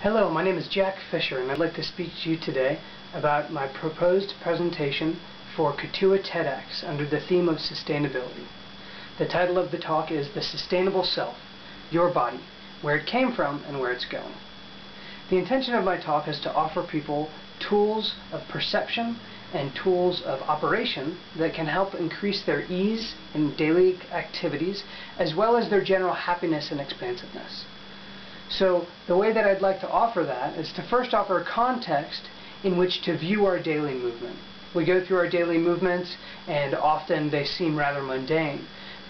Hello, my name is Jack Fischer, and I'd like to speak to you today about my proposed presentation for TedxKatuah TEDx under the theme of sustainability. The title of the talk is The Sustainable Self, Your Body, Where It Came From and Where It's Going. The intention of my talk is to offer people tools of perception and tools of operation that can help increase their ease in daily activities as well as their general happiness and expansiveness. So the way that I'd like to offer that is to first offer a context in which to view our daily movement. We go through our daily movements and often they seem rather mundane,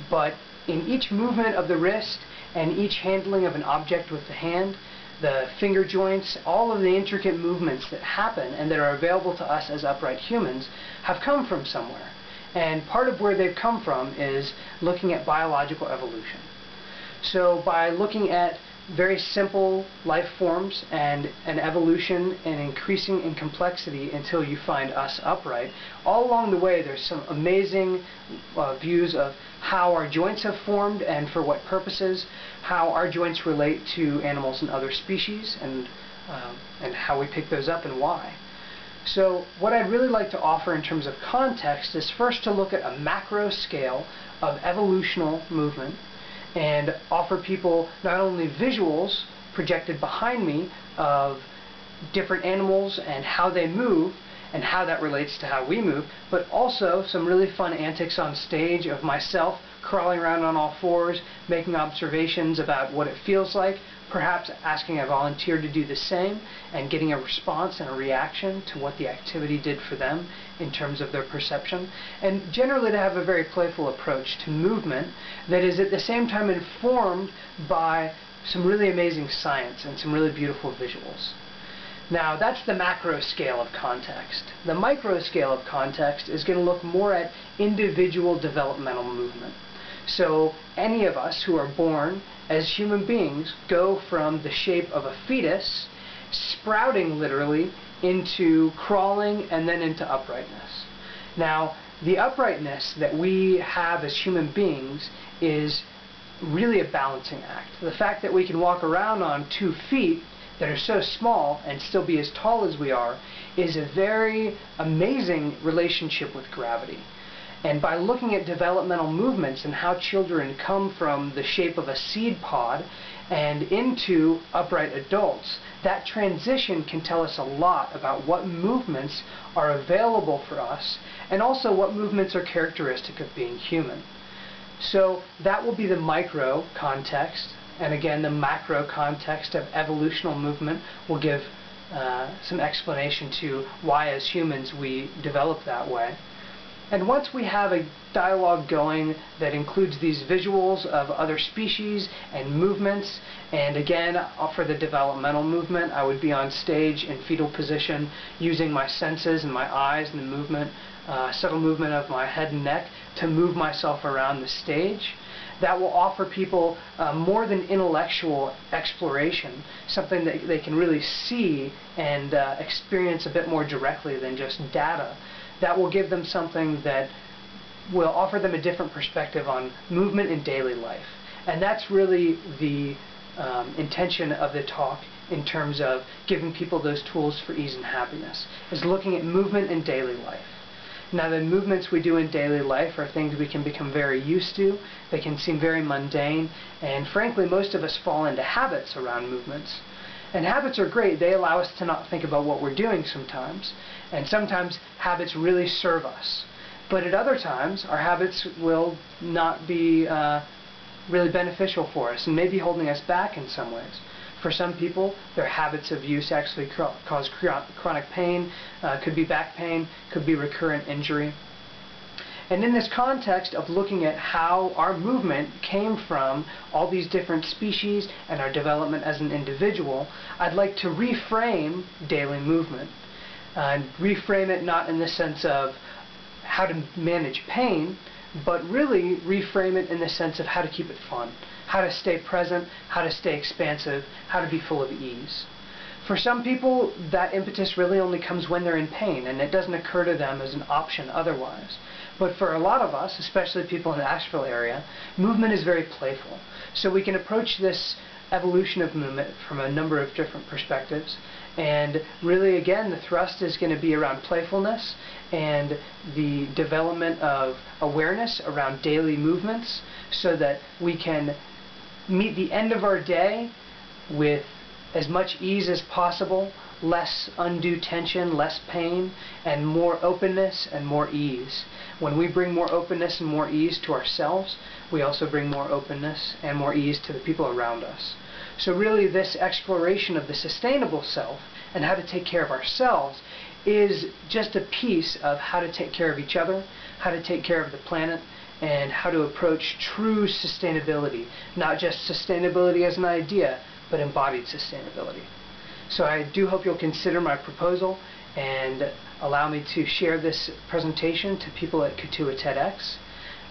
but in each movement of the wrist and each handling of an object with the hand, the finger joints, all of the intricate movements that happen and that are available to us as upright humans have come from somewhere. And part of where they've come from is looking at biological evolution. So by looking at very simple life forms and an evolution and increasing in complexity until you find us upright, all along the way there's some amazing views of how our joints have formed and for what purposes, how our joints relate to animals and other species, and how we pick those up and why. So what I'd really like to offer in terms of context is first to look at a macro scale of evolutional movement and offer people not only visuals projected behind me of different animals and how they move and how that relates to how we move, but also some really fun antics on stage of myself crawling around on all fours, making observations about what it feels like, perhaps asking a volunteer to do the same and getting a response and a reaction to what the activity did for them in terms of their perception, and generally to have a very playful approach to movement that is at the same time informed by some really amazing science and some really beautiful visuals. Now that's the macro scale of context. The micro scale of context is going to look more at individual developmental movement. So any of us who are born as human beings go from the shape of a fetus, sprouting literally, into crawling and then into uprightness. Now the uprightness that we have as human beings is really a balancing act. The fact that we can walk around on 2 feet that are so small and still be as tall as we are is a very amazing relationship with gravity. And by looking at developmental movements and how children come from the shape of a seed pod and into upright adults, that transition can tell us a lot about what movements are available for us and also what movements are characteristic of being human. So that will be the micro context, and again the macro context of evolutional movement will give some explanation to why as humans we develop that way. And once we have a dialogue going that includes these visuals of other species and movements, and again for the developmental movement I would be on stage in fetal position using my senses and my eyes and the movement, subtle movement of my head and neck to move myself around the stage. That will offer people more than intellectual exploration, something that they can really see and experience a bit more directly than just data. That will give them something that will offer them a different perspective on movement in daily life. And that's really the intention of the talk in terms of giving people those tools for ease and happiness, is looking at movement in daily life. Now the movements we do in daily life are things we can become very used to, they can seem very mundane, and frankly most of us fall into habits around movements. And habits are great, they allow us to not think about what we're doing sometimes, and sometimes habits really serve us. But at other times our habits will not be really beneficial for us and maybe holding us back in some ways. For some people, their habits of use actually cause chronic pain, could be back pain, could be recurrent injury. And in this context of looking at how our movement came from all these different species and our development as an individual, I'd like to reframe daily movement. And reframe it not in the sense of how to manage pain, but really reframe it in the sense of how to keep it fun, how to stay present, how to stay expansive, how to be full of ease. For some people, that impetus really only comes when they're in pain, and it doesn't occur to them as an option otherwise. But for a lot of us, especially people in the Asheville area, movement is very playful. So we can approach this evolution of movement from a number of different perspectives. And really, again, the thrust is going to be around playfulness and the development of awareness around daily movements so that we can meet the end of our day with as much ease as possible, less undue tension, less pain, and more openness and more ease. When we bring more openness and more ease to ourselves, we also bring more openness and more ease to the people around us. So really, this exploration of the sustainable self and how to take care of ourselves is just a piece of how to take care of each other, how to take care of the planet, and how to approach true sustainability. Not just sustainability as an idea, but embodied sustainability. So I do hope you'll consider my proposal and allow me to share this presentation to people at TedxKatuah.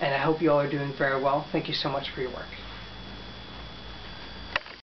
And I hope you all are doing very well. Thank you so much for your work.